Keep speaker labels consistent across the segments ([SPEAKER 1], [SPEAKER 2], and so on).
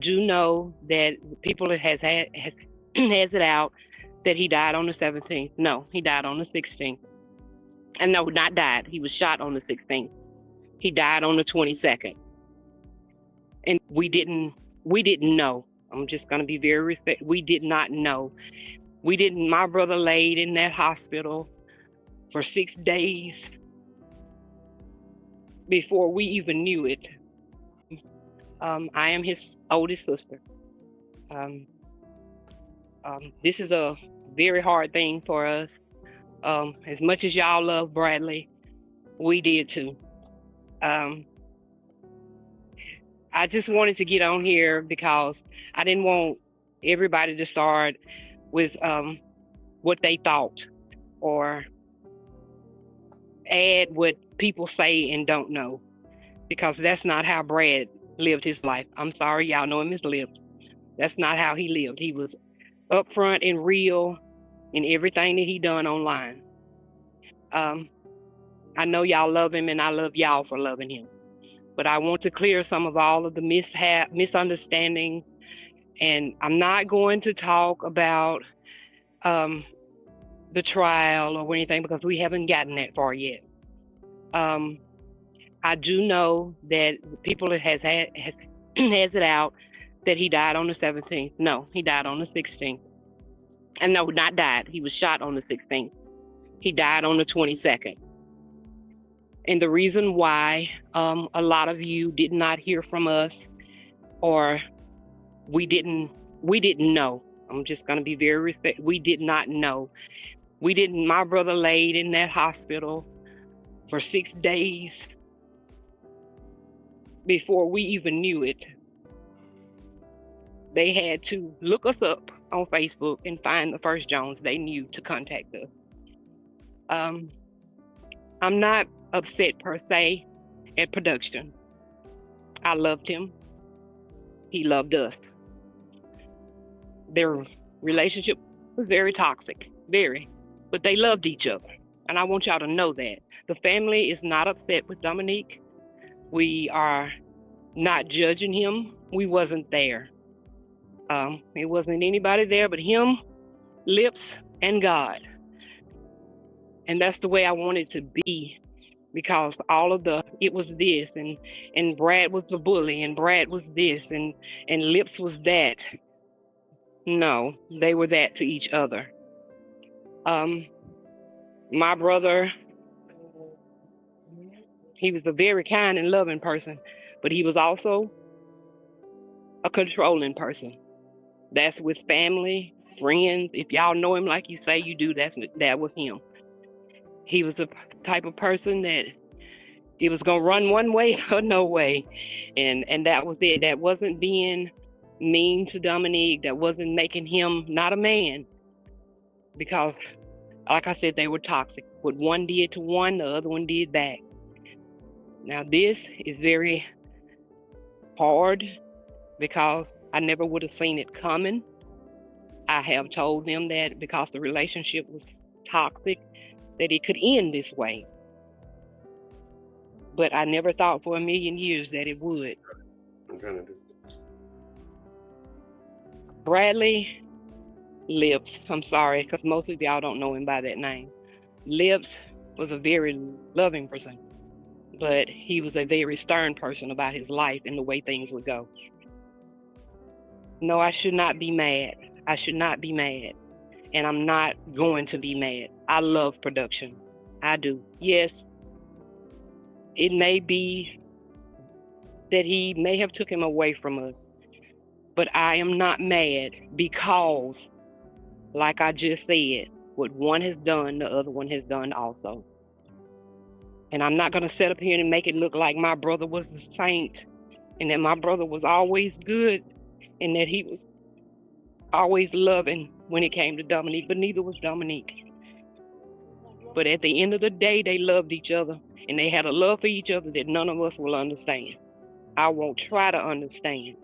[SPEAKER 1] Do know that people has has it out that he died on the 17th. No, he died on the 16th. And no, not died. He was shot on the 16th. He died on the 22nd. And we didn't know. I'm just gonna be very respectful. We did not know. My brother laid in that hospital for 6 days before we even knew it. I am his oldest sister. This is a very hard thing for us. As much as y'all love Bradley, we did too. I just wanted to get on here because I didn't want everybody to start with what they thought or add what people say and don't know, because that's not how Brad lived his life. I'm sorry, y'all know him as LLIPS. That's not how he lived. He was upfront and real in everything that he done online. I know y'all love him, and I love y'all for loving him. But I want to clear some of all of the misunderstandings, and I'm not going to talk about the trial or anything because we haven't gotten that far yet. I do know that people has it out that he died on the 17th. No, he died on the 16th. And no, not died. He was shot on the 16th. He died on the 22nd. And the reason why a lot of you did not hear from us, or we didn't know. I'm just going to be very respectful. We did not know. My brother laid in that hospital for 6 days before we even knew it. They had to look us up on Facebook and find the first Jones they knew to contact us. I'm not upset per se at production. I loved him. He loved us. Their relationship was very toxic, very, but they loved each other. And I want y'all to know that. The family is not upset with Dominique. We are not judging him. We wasn't there. It wasn't anybody there but him, LLIPS, and God. And that's the way I wanted to be, because it was this, and Brad was the bully, and Brad was this, and LLIPS was that. No, they were that to each other. My brother, he was a very kind and loving person, but he was also a controlling person. That's with family, friends. If y'all know him like you say you do, that was him. He was the type of person that it was gonna run one way or no way, and that was it. That wasn't being mean to Dominique. That wasn't making him not a man, because, like I said, they were toxic. What one did to one, the other one did back. Now this is very hard because I never would have seen it coming. I have told them that because the relationship was toxic, that it could end this way. But I never thought for a million years that it would.
[SPEAKER 2] I'm trying to do.
[SPEAKER 1] Bradley LLIPS, I'm sorry, because most of y'all don't know him by that name. LLIPS was a very loving person, but he was a very stern person about his life and the way things would go. No, I should not be mad. I should not be mad. And I'm not going to be mad. I love production. I do. Yes, it may be that he may have took him away from us, but I am not mad because, like I just said, what one has done, the other one has done also. And I'm not going to sit up here and make it look like my brother was the saint and that my brother was always good and that he was always loving when it came to Dominique, but neither was Dominique. But at the end of the day, they loved each other, and they had a love for each other that none of us will understand. I won't try to understand.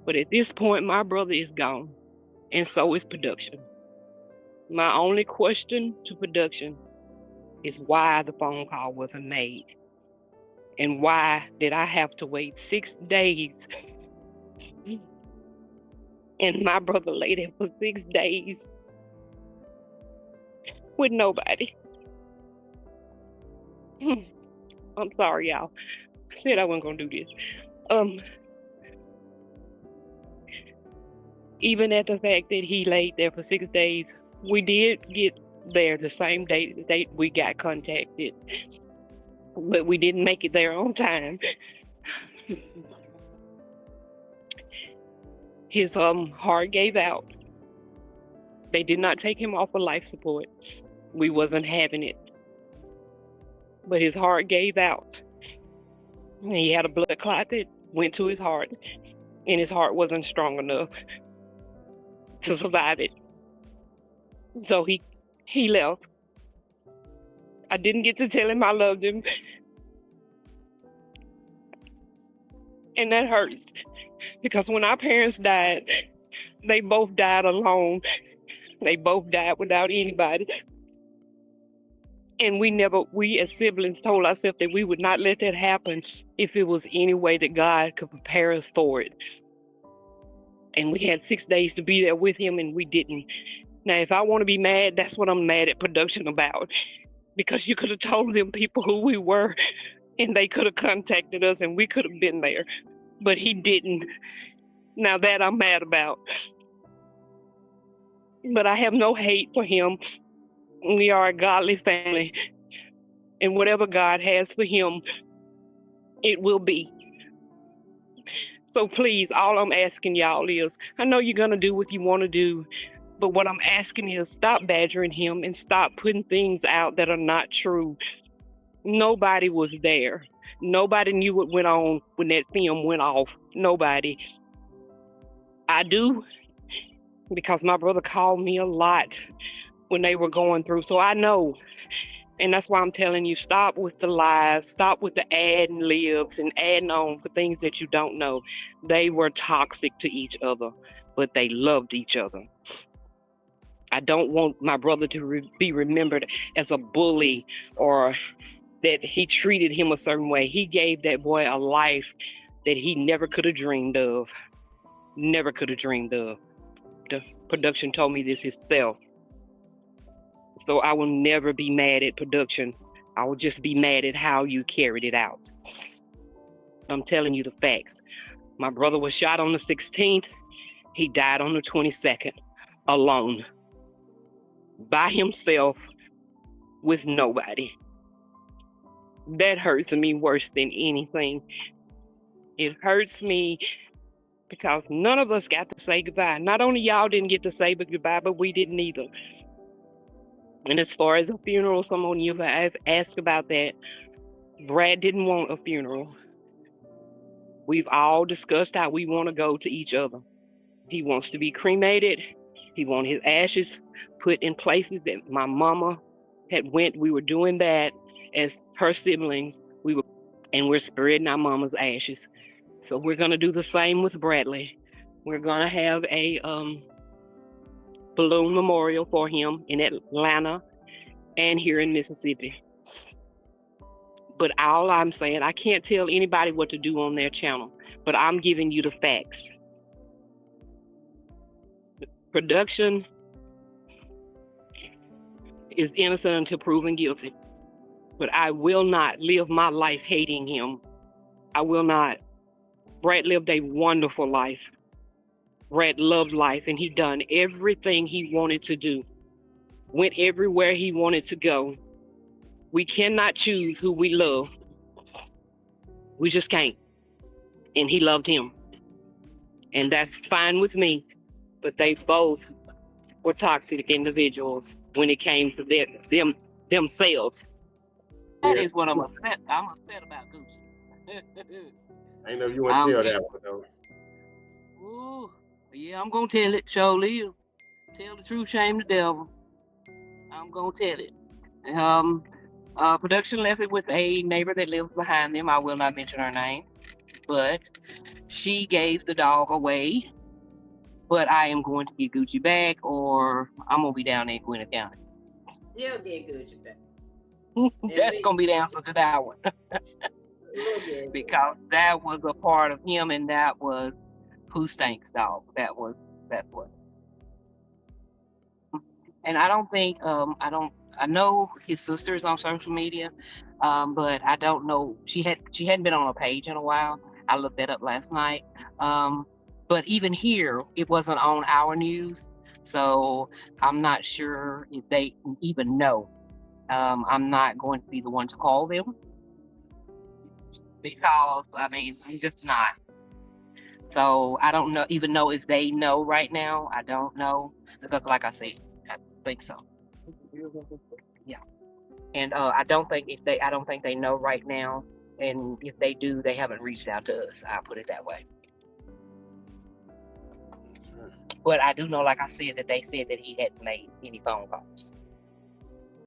[SPEAKER 1] But at this point, my brother is gone, and so is production. My only question to production is why the phone call wasn't made. And why did I have to wait 6 days And my brother lay there for 6 days with nobody. I'm sorry, y'all. I said I wasn't gonna do this. Even at the fact that he laid there for 6 days, we did get there the same date we got contacted, but we didn't make it there on time. His heart gave out. They did not take him off of life support. We wasn't having it. But his heart gave out. He had a blood clot that went to his heart, and his heart wasn't strong enough to survive it. So he left. I didn't get to tell him I loved him. And that hurts. Because when our parents died, they both died alone. They both died without anybody. And we as siblings told ourselves that we would not let that happen if it was any way that God could prepare us for it. And we had 6 days to be there with him, and we didn't. Now, if I want to be mad, that's what I'm mad at production about. Because you could have told them people who we were, and they could have contacted us, and we could have been there. But he didn't. Now that I'm mad about. But I have no hate for him. We are a godly family. And whatever God has for him, it will be. So please, all I'm asking y'all is, I know you're going to do what you want to do, but what I'm asking is stop badgering him and stop putting things out that are not true. Nobody was there. Nobody knew what went on when that film went off. Nobody. I do, because my brother called me a lot when they were going through. So I know. And that's why I'm telling you, stop with the lies. Stop with the adding libs and adding on for things that you don't know. They were toxic to each other, but they loved each other. I don't want my brother to be remembered as a bully or that he treated him a certain way. He gave that boy a life that he never could have dreamed of. Never could have dreamed of. The production told me this himself. So I will never be mad at production. I will just be mad at how you carried it out. I'm telling you the facts. My brother was shot on the 16th. He died on the 22nd, alone, by himself, with nobody. That hurts me worse than anything. It hurts me because none of us got to say goodbye. Not only y'all didn't get to say goodbye, but we didn't either. And as far as a funeral, someone you have asked about that. Brad didn't want a funeral. We've all discussed how we want to go to each other. He wants to be cremated. He wants his ashes put in places that my mama had went. We were doing that as her siblings. And we're spreading our mama's ashes. So we're going to do the same with Bradley. We're going to have a balloon memorial for him in Atlanta and here in Mississippi. But all I'm saying, I can't tell anybody what to do on their channel, but I'm giving you the facts. Production is innocent until proven guilty. But I will not live my life hating him. I will not. Brad lived a wonderful life. Brad loved life, and he done everything he wanted to do. Went everywhere he wanted to go. We cannot choose who we love. We just can't. And he loved him. And that's fine with me. But they both were toxic individuals when it came to themselves. That is what I'm upset about Gucci.
[SPEAKER 2] I know you want to tell that one though.
[SPEAKER 1] Ooh, yeah, I'm gonna tell it. Surely, tell the truth, shame the devil. I'm gonna tell it. Production left it with a neighbor that lives behind them. I will not mention her name, but she gave the dog away. But I am going to get Gucci back, or I'm gonna be down there in Gwinnett County.
[SPEAKER 3] You'll get Gucci back.
[SPEAKER 1] That's gonna be the answer to that one. Because that was a part of him, and that was
[SPEAKER 4] Pooh Stanks dog. That's what. And I don't think I know his sister's on social media, but I don't know she hadn't been on a page in a while. I looked that up last night. Um, but even here, it wasn't on our news, so I'm not sure if they even know. I'm not going to be the one to call them because I mean I'm just not. So I don't know even know if they know right now. I don't know because, like I said, I think so. Yeah. And I don't think they know right now. And if they do, they haven't reached out to us. I'll put it that way. But I do know, like I said, that they said that he hadn't made any phone calls.